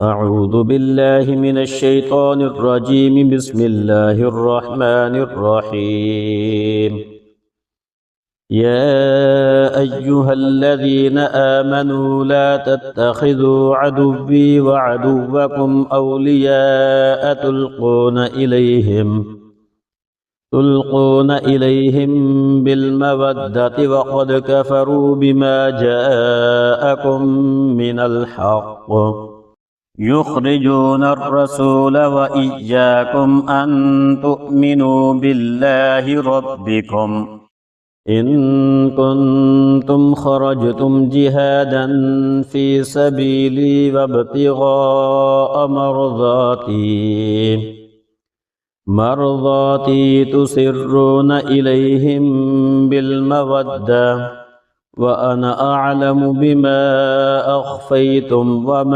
أعوذ بالله من الشيطان الرجيم. بسم الله الرحمن الرحيم. يا أيها الذين آمنوا لا تتخذوا عدوي وعدوكم أولياء تلقون إليهم بالمودة وقد كفروا بما جاءكم من الحق يخرجون الرسول وإياكم أن تؤمنوا بالله ربكم إن كنتم خرجتم جهادا في سبيلي وابتغاء مرضاتي تسرون إليهم بالمودة وأنا أعلم بما أخفيتم وما